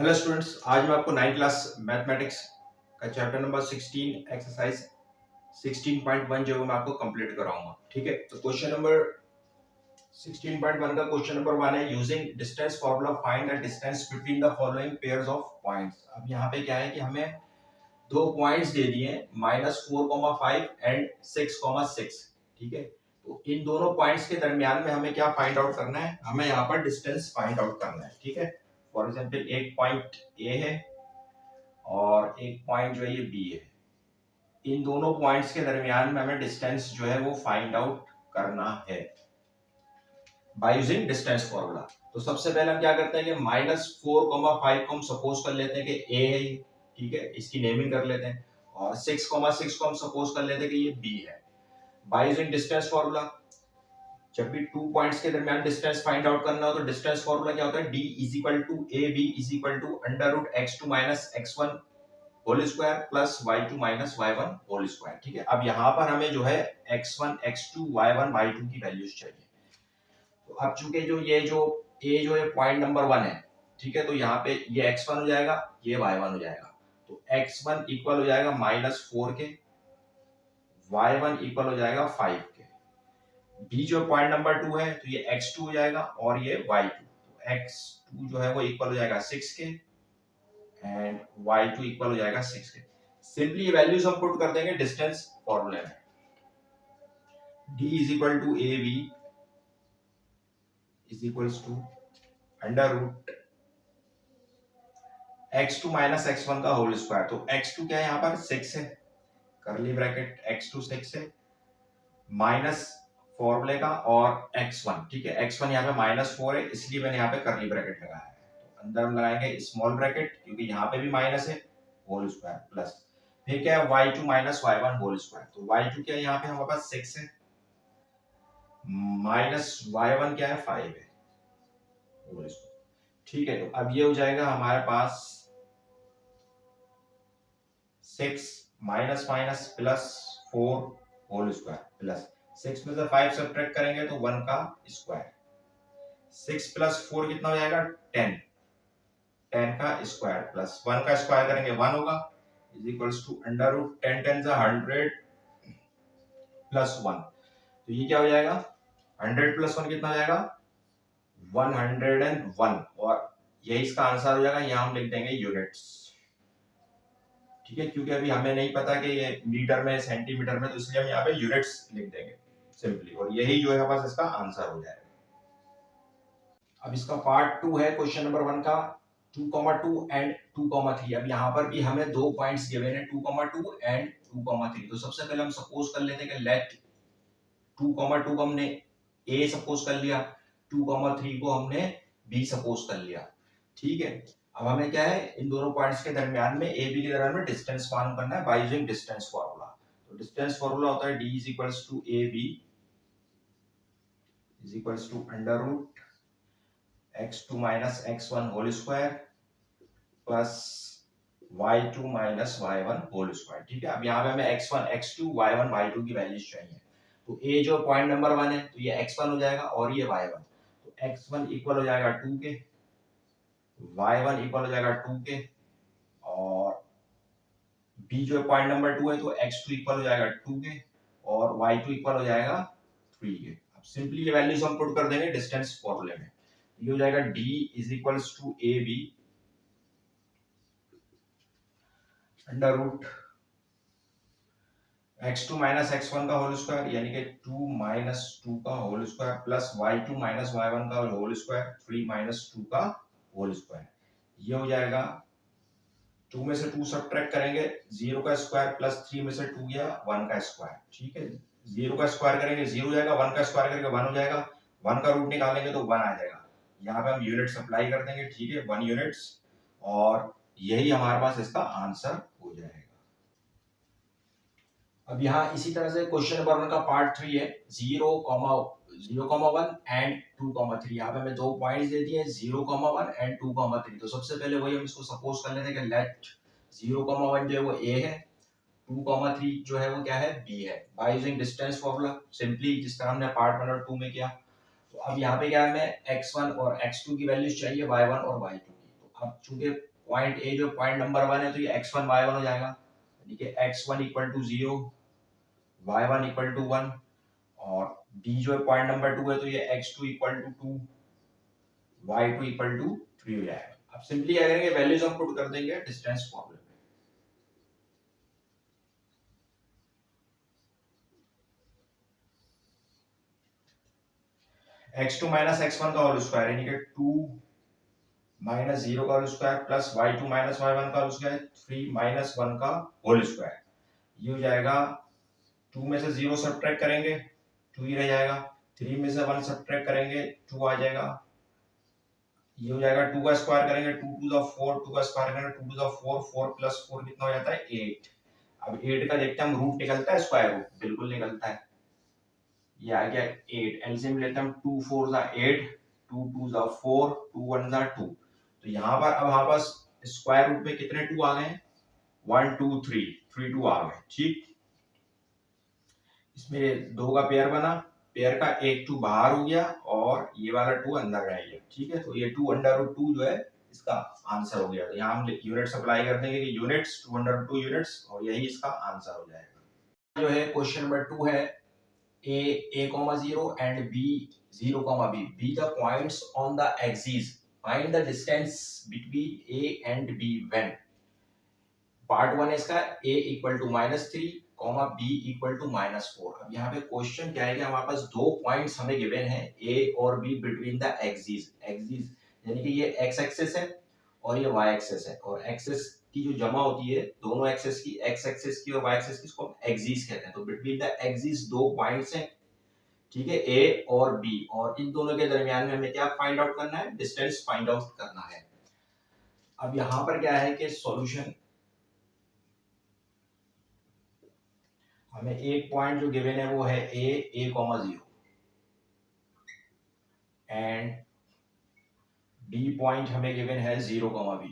Hello students, आज मैं आपको 9th क्लास मैथमेटिक्स का चैप्टर नंबर 16 एक्सरसाइज 16.1 जो है मैं आपको कंप्लीट कराऊंगा। ठीक है, तो क्वेश्चन नंबर 16.1 का क्वेश्चन नंबर 1 है using distance formula find the distance between the following pairs of points. अब यहाँ पे क्या है कि हमें दो पॉइंट्स दे दिए हैं -4,5 एंड 6,6। ठीक है, तो इन दोनों पॉइंट्स के दरमियान में हमें क्या फाइंड आउट करना है, हमें यहाँ पर डिस्टेंस फाइंड आउट करना है। ठीक है, फॉर एग्जाम्पल एक पॉइंट ए है और एक पॉइंट जो है ये बी है। इन दोनों पॉइंट्स के दरमियान में हमें डिस्टेंस जो है वो फाइंड आउट करना है बाय यूजिंग डिस्टेंस फॉर्मूला। तो सबसे पहले हम क्या करते हैं कि -4,5 को हम सपोज कर लेते हैं कि ए है ये। ठीक है, इसकी नेमिंग कर लेते हैं। और 6,6 को हम सपोज कर लेते हैं कि ये बी है। बाय यूजिंग डिस्टेंस फॉर्मूला जब भी टू पॉइंट्स के दरमियान डिस्टेंस फाइंड आउट करना हो तो डिस्टेंस फॉर्मूला क्या होता है, d = ab √x2 - x1 whole square plus y2 minus y1 whole square. ठीक है, अब यहाँ पर हमें जो है x1 x2 y1 y2 की वैल्यूज चाहिए। तो अब चूंकि जो a जो है पॉइंट नंबर 1 है, ठीक है, तो यहाँ पे ये x1 हो जाएगा, ये y1 हो जाएगा। तो x1 इक्वल हो जाएगा -4 के, y1 इक्वल हो जाएगा 5 के। b जो पॉइंट नंबर 2 है तो ये x2 हो जाएगा और ये y2। तो x2 जो है वो इक्वल हो जाएगा 6 के एंड y2 इक्वल हो जाएगा 6 के। सिंपली ये वैल्यूज हम पुट कर देंगे डिस्टेंस फॉर्मूले में। d = ab √x2 - x1 का होल स्क्वायर। तो x2 क्या है, यहाँ पर 6 है, करली ब्रैकेट x2 6 है, माइनस फॉर्मूले का और x1। ठीक है, x1 यहाँ पे -4 है इसलिए मैंने यहाँ पे करली ब्रैकेट लगाया है। तो अंदर हम लगाएंगे स्मॉल ब्रैकेट क्योंकि यहाँ पे भी माइनस है, होल स्क्वायर प्लस फिर क्या है y2 minus y1 whole square. तो y2 क्या है, यहाँ पे हमारे पास 6 है, माइनस y1 क्या है 5 है होल स्क्वायर। ठीक है, तो अब ये हो जाएगा हमारे पास 6 minus minus plus 4 whole square plus 6 में से 5 सब्ट्रैक्ट करेंगे तो 1 का स्क्वायर। 6 प्लस 4 कितना हो जाएगा 10, 10 का स्क्वायर प्लस 1 का स्क्वायर करेंगे 1 होगा इज इक्वल्स टू √10 10 100 प्लस 1। तो ये क्या हो जाएगा, 100 प्लस 1 कितना हो जाएगा 101 और यही इसका आंसर हो जाएगा। यहाँ हम लिख देंगे यूनिट्स। ठीक है, क्योंकि अभी हमें नहीं पता कि ये मीटर में सेंटीमीटर में, तो इसलिए हम यहाँ पे यूनिट्स लिख देंगे सिंपली और यही जो है बस इसका आंसर हो जाएगा। अब इसका पार्ट 2 है क्वेश्चन नंबर 1 का 2,2 एंड 2,3। अब यहाँ पर भी हमें दो पॉइंट्स गिवन है 2,2 एंड 2,3। तो सबसे पहले हम सपोज कर लेते हैं कि लेट 2,2 को हमने a सपोज कर लिया, 2,3 को हमने b सपोज कर लिया। ठीक है, अब हमें क्या है इन दोनों पॉइंट्स के दरमियान में a b के दरमियान में डिस्टेंस मालूम करना है बाय यूजिंग डिस्टेंस फार्मूला। तो डिस्टेंस फार्मूला होता है d = ab x2 minus x1 whole square plus y2 minus y1 whole square. ठीक है, अब यहाँ पे हमें x1 x2 y1 y2 की वैल्यूज चाहिए। तो a जो पॉइंट नंबर 1 है तो ये x1 हो जाएगा और ये y1। तो x1 इक्वल हो जाएगा 2 के, y1 इक्वल हो जाएगा 2 के और b जो पॉइंट नंबर 2 है तो x2 इक्वल हो जाएगा 2 के और y2 इक्वल हो जाएगा 3 के। अब सिंपली ये वैल्यूज हम पुट कर देंगे डिस्टेंस फॉर्मूले में। ये हो जाएगा d = ab √x2 minus x1 का होल स्क्वायर यानी कि 2 माइनस 2 का whole square plus y2 minus y1 का होल स्क्वायर 3 माइनस 2 का होल स्क्वायर। ये हो जाएगा 2 में से 2 सब्ट्रैक्ट करेंगे 0 का स्क्वायर प्लस 3 में से 2 गया 1 का स्क्वायर। ठीक है, 0 का स्क्वायर करेंगे 0 हो जाएगा, 1 का स्क्वायर करेंगे 1 हो जाएगा, 1 का रूट निकालेंगे तो 1 आ जाएगा। यहाँ पे हम यूनिट्स अप्लाई कर देंगे। ठीक है, 1 यूनिट्स और यही हमारे पास इसका आंसर हो जाएगा। अब यहाँ इसी तरह से क्वेश्चन नंबर 1 का पार्ट 3 है 0,1 एंड 2,3। यहाँ पे हमें दो पॉइंट्स दे दिए 0,1 एंड 2,3। तो सबसे पहले वही हम इसको सपोज कर लेते हैं कि लेट 0,1 जो है वो a है, 2,3 जो है वो क्या है b है by using distance formula simply जिस तरह हमने पार्ट 1 और 2 में किया। तो अब यहाँ पे क्या है हमें x1 और x2 की वैल्यूज चाहिए y1 और y2 की। तो अब चूंकि पॉइंट ए जो पॉइंट नंबर 1 है तो ये x1 y1 हो जाएगा, यानी कि x1 equal to 0, y1 equal to 1, और b जो है पॉइंट नंबर 2 है तो ये x2 equal to 2, y2 equal to 3 हो जाएगा। अब सिंपली क्या करेंगे, वैल्यूज हम पुट कर देंगे डिस्टेंस फॉर्मूले में। x2 माइनस x1 का होल स्क्वायर यानी कि 2 माइनस 0 का whole square plus y2 minus y1 का होल स्क्वायर 3 माइनस 1 का होल स्क्वायर, ये हो जाएगा 2 में से 0 सब्ट्रैक्ट करेंगे 2 ही रह जाएगा, 3 में से 1 सब्ट्रैक्ट करेंगे 2 आ जाएगा, ये हो जाएगा 2 का स्क्वायर करेंगे 2 टू द 4, 2 का स्क्वायर करेंगे 2 टू द 4, 4 प्लस 4 कितना हो जाता है 8। अब 8 का देखते हैं हम रूट निकलता है स्क्वायर रूट, बिल्कुल निकलता है, ये आ गया 8, एलसीएम लेते हैं हम 2 4 ज़ा 8, 2 2 ज़ा 4, 2 1 ज़ा 2, तो यहाँ पर अब हमारे पास स्क्वायर रूट में कितने 2 आ गए हैं, 1 2 3 3 2 आ गए, ठीक। इसमें 2 का पेयर बना, पेयर का एक 2 बाहर हो गया और ये वाला 2 अंदर रह गया, ठीक है, तो ये 2 अंडर रूट 2 जो है इसका आंसर हो गया। तो यहाँ हम यूनिट्स अप्लाई कर देंगे कि यूनिट्स 2 अंडर 2 यूनिट्स, और यही इसका आंसर हो जाएगा। जो है क्वेश्चन नंबर 2 है a, 0 and b, 0, b. Be the points on the axis. Find the distance between a and b when. Part 1 है इसका a equal to -3, b equal to -4। अब यहाँ पे क्वेश्चन क्या है कि हमारे पास दो पॉइंट्स हमें गिवन है a और b between the axis, axis यानी कि ये x एक्सिस है और ये y एक्सिस है, और एक्सिस की जो जमा होती है दोनों एक्सिस की, x एक्सिस की और y एक्सिस की, इसको हम एक्सिस कहते हैं। तो बिटवीन द एक्सिस दो पॉइंट्स हैं, ठीक है, ए और बी, और इन दोनों के दरमियान में हमें क्या फाइंड आउट करना है, डिस्टेंस फाइंड आउट करना है। अब यहां पर क्या है कि सॉल्यूशन, हमें एक पॉइंट जो गिवन है वो है a, 0 एंड b पॉइंट हमें गिवन है 0, b।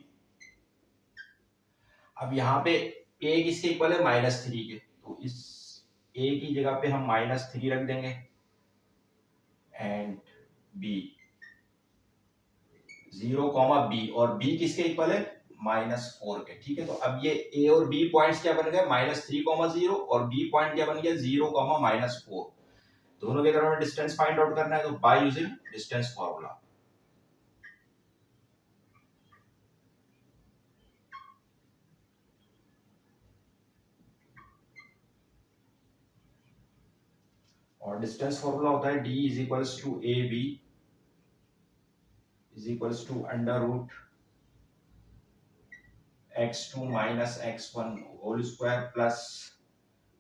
अब यहाँ पे a किसके इक्वल है, -3 के, तो इस a की जगह पे हम -3 रख देंगे एंड b 0, b, और b किसके इक्वल है, -4 के, ठीक है। तो अब ये a और b पॉइंट्स क्या बन गए, -3, 0, और b पॉइंट क्या बन गया, 0, -4। दोनों के दरमियान डिस्टेंस फाइंड आउट करना है, तो बाय यूजिंग डिस्टेंस फार्मूला। और डिस्टेंस फार्मूला होता है d is equals to A B is equals to under root x2 minus x1 whole square plus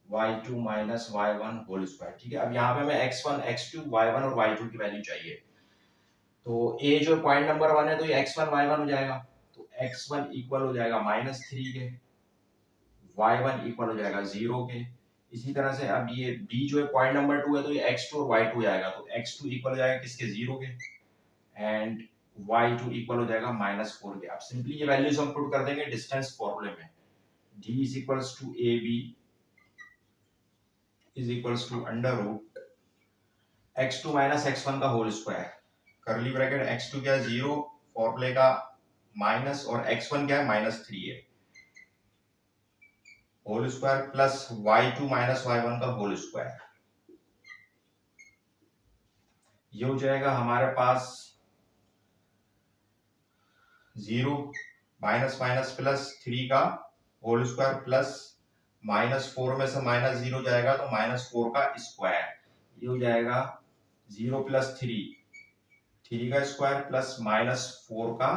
y2 minus y1 whole square, ठीक है। अब यहाँ पे हमें x1 x2 y1 और y2 की वैल्यू चाहिए, तो a जो पॉइंट नंबर 1 है तो ये x1 y1 हो जाएगा, तो x1 इक्वल हो जाएगा -3 के, y1 इक्वल हो जाएगा 0 के। इसी तरह से अब ये b जो है पॉइंट नंबर 2 है तो ये x2 और y2 जाएगा, तो x2 इक्वल हो जाएगा किसके, 0 के, एंड y2 इक्वल हो जाएगा -4 के। अब सिंपली ये वैल्यूज हम पुट कर देंगे डिस्टेंस फॉर्मूले में, d is equals to ab is equals to under root x2 minus x1 का whole square, curly bracket x2 क्या है 0, फॉर्मूले का माइनस, और x1 क्या है -3 है, whole square plus y2 minus y1 का होल स्क्वायर, ये हो जाएगा हमारे पास 0 माइनस माइनस प्लस 3 का होल स्क्वायर प्लस -4 में से -0 जाएगा तो -4 का स्क्वायर, ये हो जाएगा 0 प्लस 3 का स्क्वायर प्लस -4 का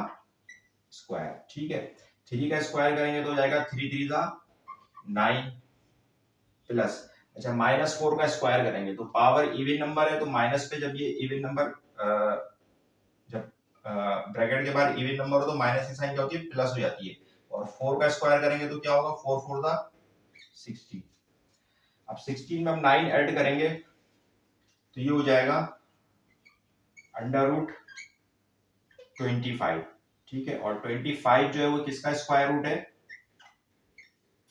स्क्वायर, ठीक है। 3 का स्क्वायर करेंगे तो हो जाएगा 3 3 जा 9 प्लस, अच्छा -4 का स्क्वायर करेंगे तो पावर इवन नंबर है, तो माइनस पे जब ये इवन नंबर, जब ब्रैकेट के बाद इवन नंबर हो तो माइनस की साइन क्या होती है, प्लस हो जाती है, और 4 का स्क्वायर करेंगे तो क्या होगा, 4 4 जा 16। अब 16 में हम 9 ऐड करेंगे तो ये हो जाएगा अंडर रूट 25, ठीक है, और 25 जो है वो किसका स्क्वायर रूट है,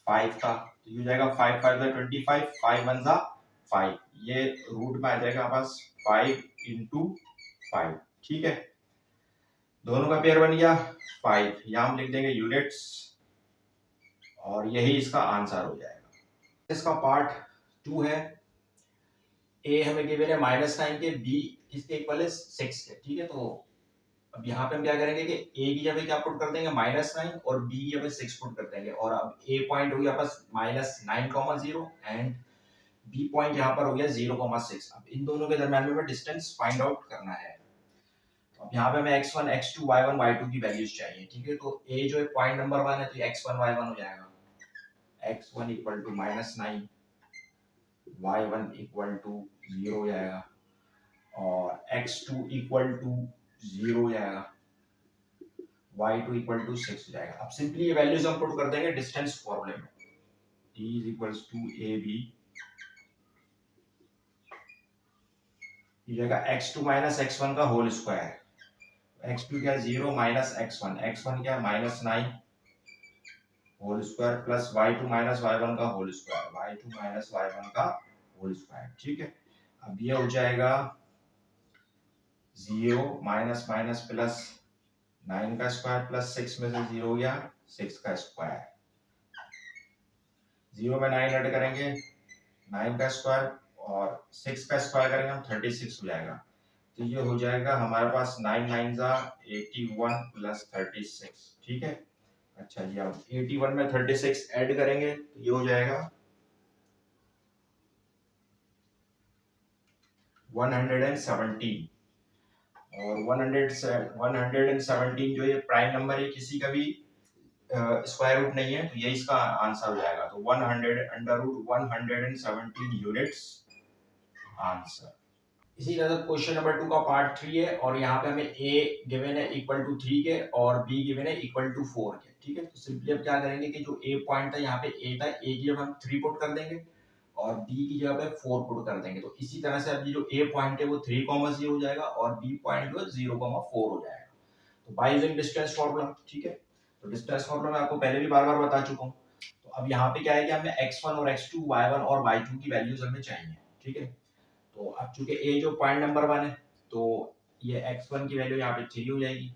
5 का, तो ये हो जाएगा 5 5 जा 25, 5 1 जा 5, ये रूट में आ जाएगा हमारे पास 5 into 5, ठीक है। दोनों का पेयर बन गया 5, यहाँ हम लिख देंगे यूनिट्स और यही इसका आंसर हो जाएगा। इसका पार्ट 2 है। ए हमें गिवन है -9 के, बी किसके इक्वल है 6 के, ठीक है। तो अब यहाँ पे हम क्या करेंगे कि ए की जगह क्या पुट कर देंगे -9 और बी की जगह 6 पुट कर देंगे। और अब ए पॉइंट हो गया बस -9,0 एंड बी पॉइंट यहाँ पर हो गया 0,6। अब इन दोनों के दरम्यान में डिस्टेंस फाइंड आउट करना है। तो अब यहाँ पे हमें x1 x2 y1 y2 की वैल्यूज चाहिए, ठीक है। तो ए जो है पॉइंट नंबर 1 है तो x1 y1 हो जाएगा। x1 equal to -9, y1 equal to 0 हो जाएगा और x2 इक्वल टू 0 हो जाएगा, y2 इक्वल टू 6 हो जाएगा। अब सिंपली ये वैल्यूज हम पुट कर देंगे डिस्टेंस फॉर्मूले में। d is equals to ab, ये जाएगा x2 माइनस x1 का होल स्क्वायर। x2 क्या 0 माइनस x1, x1 क्या -9 whole square plus y2 minus y1 का whole square, y2 minus y1 का होल स्क्वायर, ठीक है। अब ये हो जाएगा 0 माइनस माइनस प्लस 9 का स्क्वायर प्लस 6 में से 0 गया 6 का स्क्वायर, 0 में 9 ऐड करेंगे 9 का स्क्वायर और 6 का स्क्वायर करेंगे हम 36 हो जाएगा। तो ये हो जाएगा हमारे पास 9 9 जा 81 प्लस 36, ठीक है। अच्छा जी, अब 81 में 36 ऐड करेंगे तो ये हो जाएगा 117 और 117 जो ये प्राइम नंबर है किसी का भी स्क्वायर रूट नहीं है तो ये इसका आंसर हो जाएगा। तो 100 √117 यूनिट्स आंसर। इसी तरह क्वेश्चन नंबर 2 का पार्ट 3 है और यहाँ पे हमें a गिवन है इक्वल टू 3 के और b गिवन है इक्वल टू 4 के, ठीक है। तो सिंपली अब क्या करेंगे कि जो a पॉइंट था यहाँ पे a था, a की जगह हम 3 पुट कर देंगे और b की जगह पे 4 पुट कर देंगे। तो इसी तरह से अब ये जो a पॉइंट है वो 3,0 हो जाएगा और b पॉइंट जो है 0,4 हो जाएगा। तो बाय यूजिंग डिस्टेंस फार्मूला, ठीक है। तो डिस्टेंस फार्मूला मैं आपको पहले भी बार बार बता चुका हूँ। तो अब यहाँ पे क्या है कि हमें x1 और x2 y1 और y2 की वैल्यूज हमें चाहिए, ठीक है। तो अब चूंकि ए जो पॉइंट नंबर 1 है तो ये x1 की वैल्यू यहाँ पे 3 हो जाएगी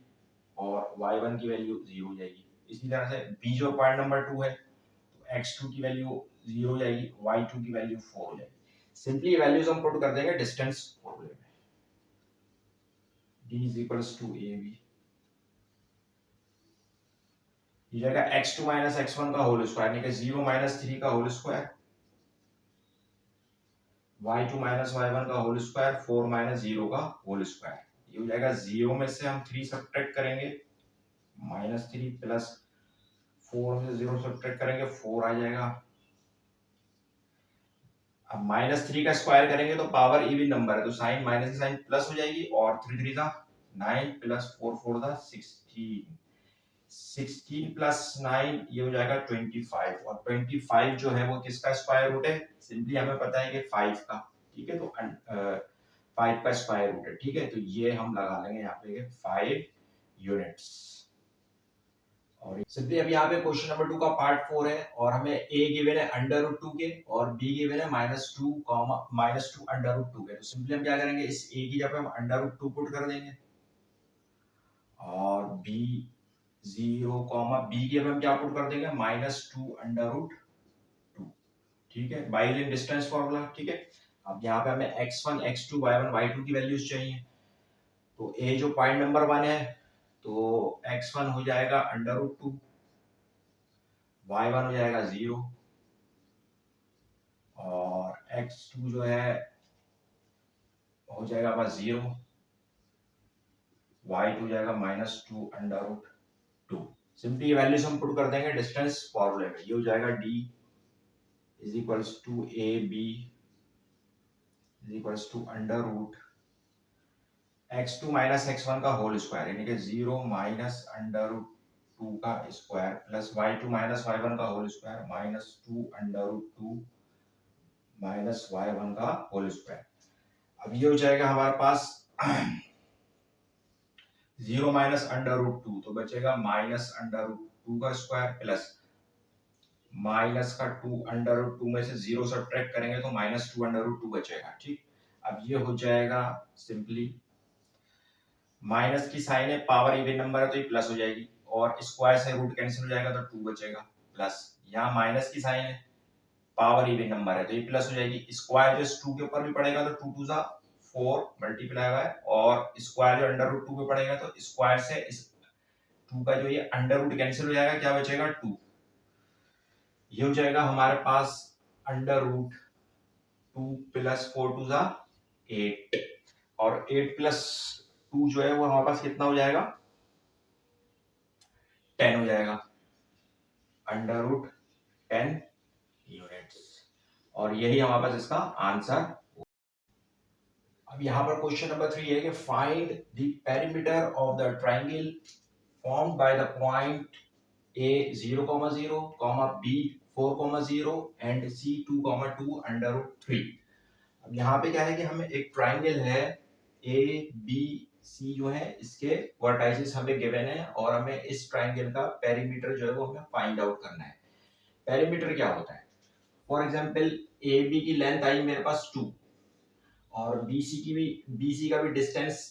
और y1 की वैल्यू 0 हो जाएगी। इसी तरह से b जो पॉइंट नंबर 2 है तो x2 की वैल्यू 0 हो जाएगी, y2 की वैल्यू 4 हो जाएगी। सिंपली वैल्यूज हम पुट कर देंगे डिस्टेंस फॉर्मूले में। d is equals to ab, ये जाएगा x2 माइनस x1 का होल स्क्वायर यानी कि 0 माइनस 3 का whole square, y2 minus y1 का होल स्क्वायर, 4 माइनस 0 का होल स्क्वायर। ये हो जाएगा 0 में से हम 3 सब्ट्रैक्ट करेंगे -3 प्लस 4 में से 0 सब्ट्रैक्ट करेंगे 4 आ जाएगा। अब -3 का स्क्वायर करेंगे तो पावर इवन नंबर है तो साइन माइनस की साइन प्लस हो जाएगी और 3 3 जा 9 प्लस 4 4 जा 16, 16 प्लस 9 ये हो जाएगा 25 और 25 जो है वो किसका स्क्वायर रूट है, सिंपली हमें पता है कि 5 का, ठीक है। तो 5 का स्क्वायर रूट है, ठीक है। तो ये हम लगा लेंगे यहाँ पे 5 यूनिट्स। और सिंपली अब यहाँ पे क्वेश्चन नंबर 2 का पार्ट 4 है और हमें a गिवन है √2 के और b गिवन है -2 √2 के। तो सिंपली हम क्या करेंगे इस a की जगह हम √2 पुट कर देंगे और b 0, b की जगह हम क्या पुट कर देंगे -2 √2, ठीक है। बाय यूजिंग डिस्टेंस फार्मूला, ठीक है। अब यहाँ पे हमें x1 x2 y1 y2 की वैल्यूज चाहिए। तो a जो पॉइंट नंबर 1 है तो x1 हो जाएगा √2, y1 हो जाएगा 0 और x2 जो है हो जाएगा बस 0, y2 हो जाएगा -2 √2। सिंपली ये वैल्यूज हम पुट कर देंगे डिस्टेंस फॉर्मूले में। ये हो जाएगा d is equals to ab is equals to x2 minus x1 का होल स्क्वायर यानी कि 0 माइनस √2 का square plus y2 minus y1 का होल स्क्वायर -2 √2 माइनस y1 का होल स्क्वायर। अब ये हो जाएगा हमारे पास 0 माइनस √2 तो बचेगा -√2 का स्क्वायर प्लस माइनस का 2 √2 में से 0 सब्ट्रैक्ट करेंगे तो -2 √2 बचेगा, ठीक। अब ये हो जाएगा सिंपली माइनस की साइन है, पावर इवन नंबर है तो ये प्लस हो जाएगी, और स्क्वायर से रूट कैंसिल हो जाएगा तो 2 बचेगा प्लस। यहाँ माइनस की साइन है, पावर इवन नंबर है तो ये प्लस हो जाएगी, स्क्वायर जो इस 2 के ऊपर भी पड़ेगा तो 2 2 जा 4 मल्टीप्लाई बाय, और स्क्वायर जो अंडर रूट 2 पे पड़ेगा तो स्क्वायर से इस 2 का जो ये अंडर रूट कैंसिल हो जाएगा, क्या बचेगा 2। ये हो जाएगा हमारे पास अंडर रूट 2 प्लस 4 2 जा 8, और 8 प्लस 2 जो है वो हमारे पास कितना हो जाएगा 10 हो जाएगा, अंडर रूट 10 यूनिट्स, और यही हमारे पास इसका आंसर। अब यहाँ पर क्वेश्चन नंबर 3 है कि find the perimeter of the triangle formed by the point A 0,0, B 4,0 and C 2,2 under root 3। अब यहाँ पे क्या है कि हमें एक ट्रायंगल है A B C जो है, इसके वर्टाइसेस हमें गिवन है, और हमें इस ट्रायंगल का पेरीमीटर जो है वो हमें फाइंड आउट करना है। पेरीमीटर क्या होता है? फॉर एग्जांपल AB की लेंथ आई मेरे पास 2, और BC का भी डिस्टेंस,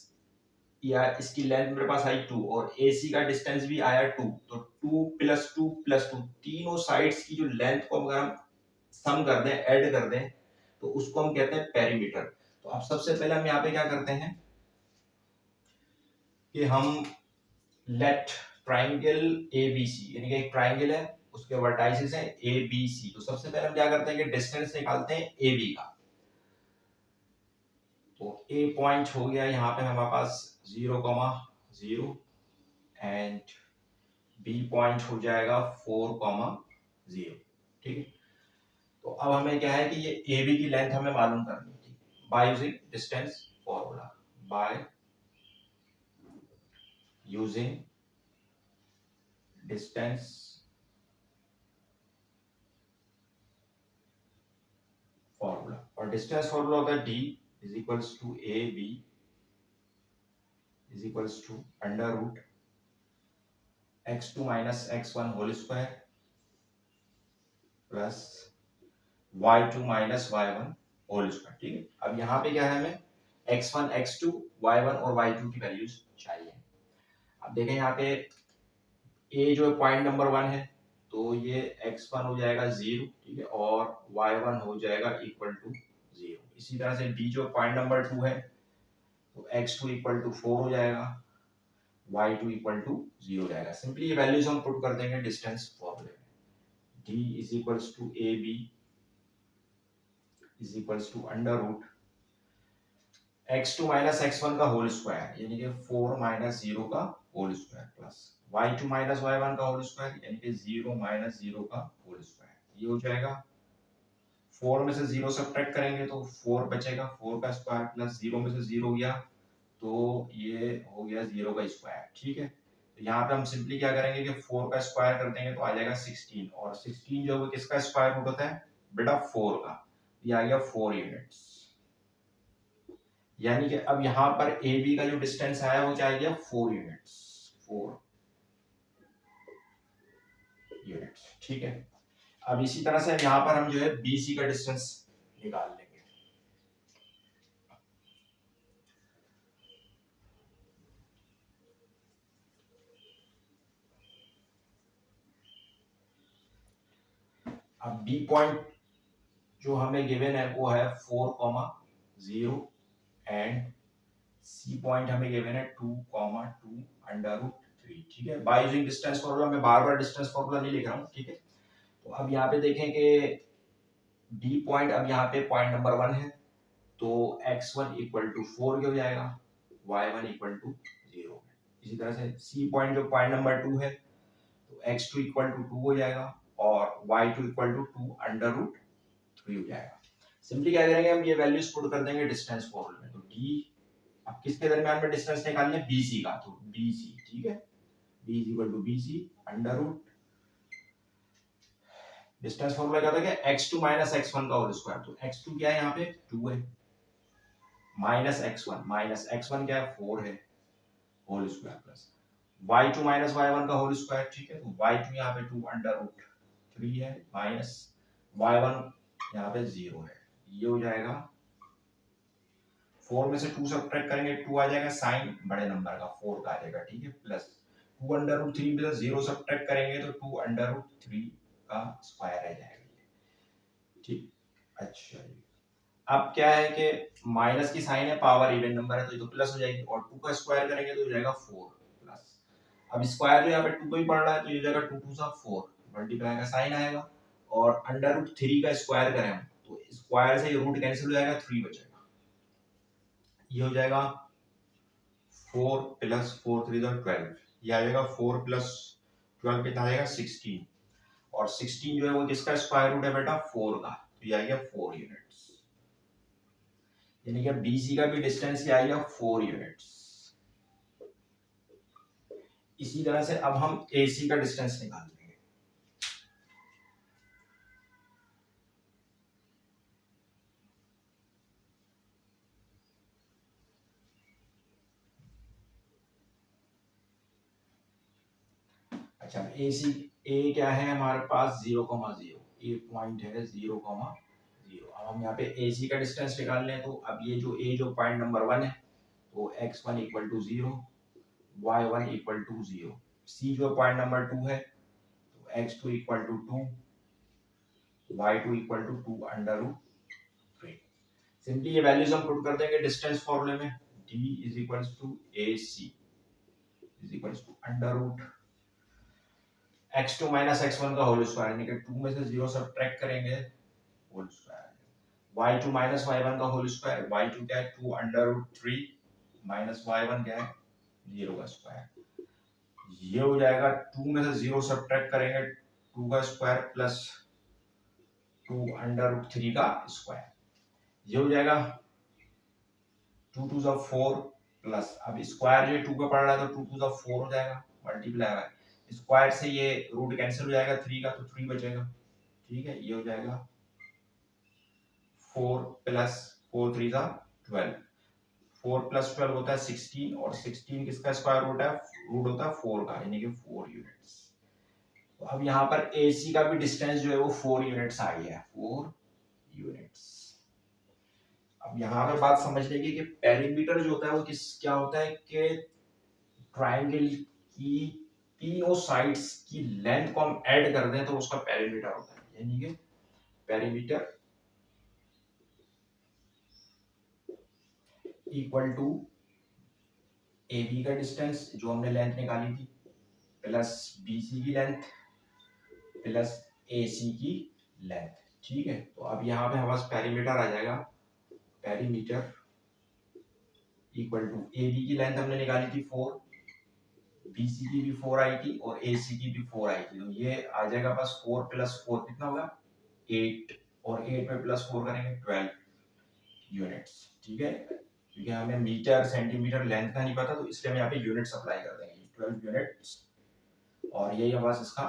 या इसकी लेंथ मेरे पास आई 2, और AC का डिस्टेंस भी आया 2, तो 2 प्लस 2 प्लस 2, तीनों साइड्स की जो लेंथ को अगर हम सम कर दें, ऐड कर दें, तो उसको हम कहते हैं पेरीमीटर। तो अब सबसे पहले हम यहाँ पे क्या करते हैं कि हम लेट ट्राइंगल ABC, यानी कि एक ट्राइंगल है, उसके वर्टाइसेस हैं ABC, तो सबसे पहले हम क्या करते हैं कि डिस्टेंस निकालते हैं AB का। तो A पॉइंट हो गया यहाँ पे हमारे पास 0,0, एंड B पॉइंट हो जाएगा 4,0, ठीक है। तो अब हमें क्या है कि ये AB की लेंथ हमें मालूम करनी थी by using distance formula, by using distance formula, और डिस्टेंस फॉर्मूला होता है D is equals to AB is equals to under root x2 minus x1 whole square plus y2 minus y1 whole square, ठीक है। अब यहाँ पे क्या है, हमें x1 x2 y1 और y2 की वैल्यूज चाहिए। अब देखें यहाँ पे a जो पॉइंट नंबर 1 है, तो ये x1 हो जाएगा 0, ठीक है, और y1 हो जाएगा इक्वल टू 0। इसी तरह से b जो पॉइंट नंबर 2 है, तो x2 इक्वल टू 4 हो जाएगा, y2 इक्वल टू 0 हो जाएगा। सिंपली ये वैल्यूज हम पुट कर देंगे डिस्टेंस फॉर्मूले में। d is equals to ab is equals to under root x2 minus x1 का होल स्क्वायर, यानी कि 4 माइनस 0 का whole square, plus y2 minus y1 का होल स्क्वायर, यानी कि 0 माइनस 0 का होल स्क्वायर। ये हो जाएगा, 4 में से 0 सब्ट्रैक्ट करेंगे तो 4 बचेगा, 4 का स्क्वायर प्लस 0 में से 0 गया तो ये हो गया 0 का स्क्वायर, ठीक है। तो यहाँ पे हम सिंपली क्या करेंगे कि 4 का स्क्वायर कर देंगे तो आ जाएगा 16, और 16 जो है किसका स्क्वायर रूट होता है बेटा 4 का, ये आ गया 4 यूनिट्स। यानी कि अब यहाँ पर AB का जो डिस्टेंस आया वो क्या आ गया 4 यूनिट्स, 4 यूनिट्स, ठीक है। अब इसी तरह से यहाँ पर हम जो है BC का डिस्टेंस निकाल लेंगे। अब B पॉइंट जो हमें गिवन है वो है 4,0 एंड C पॉइंट हमें गिवन है 2,2 अंडर रूट 3, ठीक है। बाय यूजिंग डिस्टेंस फॉर्मूला, मैं बार बार डिस्टेंस फॉर्मूला नहीं लिख रहा हूँ, ठीक है। तो अब यहाँ पे देखें कि B पॉइंट अब यहाँ पे पॉइंट नंबर 1 है, तो x1 इक्वल टू 4 हो जाएगा, y1 इक्वल टू 0। इसी तरह से C पॉइंट जो पॉइंट नंबर 2 है, तो x2 इक्वल टू 2 हो जाएगा, और y2 equal to 2 under root 3 हो जाएगा। सिंपली क्या करेंगे, हम ये वैल्यूज पुट कर देंगे डिस्टेंस फॉर्मूले में। तो D, अब किसके दरमियान में डिस्टेंस निकालने हैं BC का, तो BC, ठीक है, B is equal to BC under root distance formula क्या था कि x2 माइनस x1 का होल स्क्वायर, तो x2 क्या है यहाँ पे 2 है, माइनस x1 क्या है 4 है whole square, plus y2 minus y1 का होल स्क्वायर, ठीक है। तो y2 यहाँ पे 2 अंडर रूट 3 है, माइनस y1 यहाँ पे 0 है, ये हो जाएगा 4 में से 2 सब्ट्रैक्ट करेंगे 2 आ जाएगा, साइन बड़े नंबर का 4 का आ जाएगा, ठीक है, प्लस 2 अंडर रूट 3 में से 0 सब्ट्रैक्ट करेंगे तो 2 अंडर रूट 3 का स्क्वायर आ जाएगा, ठीक। अच्छा जी, अब क्या है कि माइनस की साइन है, पावर इवन नंबर है तो ये तो प्लस हो जाएगी, और 2 का स्क्वायर करेंगे तो हो जाएगा 4 प्लस, अब स्क्वायर जो यहाँ पे 2 को ही पढ़ रहा है तो ये हो जाएगा 2 2 सा 4, मल्टीप्लाई का साइन आएगा, और अंडर रूट 3 का स्क्वायर करें हम तो स्क्वायर से रूट कैंसिल हो जाएगा, 3 बचेगा, ये हो जाएगा 4 प्लस 4 3 12, ये आ जाएगा 4 प्लस 12 कितना आएगा 16, और 16 जो है वो किसका स्क्वायर रूट है बेटा 4 का, तो ये आ गया 4 यूनिट्स, यानी कि BC का भी डिस्टेंस क्या आ गया 4 यूनिट्स। इसी तरह से अब हम AC का डिस्टेंस निकाल लेंगे। अच्छा, AC A क्या है हमारे पास 0,0, A पॉइंट है 0,0। अब हम यहाँ पे AC का डिस्टेंस निकाल लें तो अब ये जो A जो पॉइंट नंबर 1 है तो x1 equal to 0, y1 equal to 0, C जो पॉइंट नंबर 2 है तो x2 equal to 2, y2 equal to 2 under root 3। Simply ये वैल्यूज हम पुट कर देंगे डिस्टेंस फॉर्मूले में, d is equals to AC is equals to under root x2 minus x1 का होल स्क्वायर, यानी कि 2 में से 0 सब्ट्रैक्ट करेंगे whole square, y2 minus y1 का होल स्क्वायर, y2 क्या है 2 अंडर रूट 3 माइनस y1 क्या है 0 का स्क्वायर, ये हो जाएगा 2 में से 0 सब्ट्रैक्ट करेंगे 2 का स्क्वायर प्लस 2 अंडर रूट 3 का स्क्वायर, ये हो जाएगा 2 2 सा 4 प्लस, अब स्क्वायर जो 2 का पड़ रहा है तो 2 2 सा 4 हो जाएगा, मल्टीप्लाई है स्क्वायर से ये रूट कैंसिल हो जाएगा 3 का तो 3 बचेगा, ठीक है, ये हो जाएगा 4 प्लस 4 3 सा 12, 4 प्लस 12 होता है 16, और 16 किसका स्क्वायर रूट है, रूट होता है 4 का, यानी कि 4 यूनिट्स। तो अब यहाँ पर AC का भी डिस्टेंस जो है वो 4 यूनिट्स आ गया है, 4 यूनिट्स। अब यहाँ पे बात समझने की कि पेरीमीटर जो होता है वो क्या होता है कि ट्राइंगल की तीनों साइड्स की लेंथ को हम ऐड कर दें तो उसका पेरीमीटर होता है, यानी कि पेरीमीटर इक्वल टू AB का डिस्टेंस जो हमने लेंथ निकाली थी प्लस BC की लेंथ प्लस AC की लेंथ, ठीक है। तो अब यहाँ पे हमारे पास पेरीमीटर आ जाएगा, पेरीमीटर इक्वल टू AB की लेंथ हमने निकाली थी 4, BC की भी 4 आई थी और AC की भी 4 आई थी, तो ये आ जाएगा बस 4 प्लस 4 कितना होगा 8, और 8 में प्लस 4 करेंगे 12 यूनिट्स, ठीक है, क्योंकि हमें मीटर सेंटीमीटर लेंथ का नहीं पता तो इसलिए हम यहाँ पे यूनिट्स अप्लाई कर देंगे 12 यूनिट्स, और यही हमारे पास इसका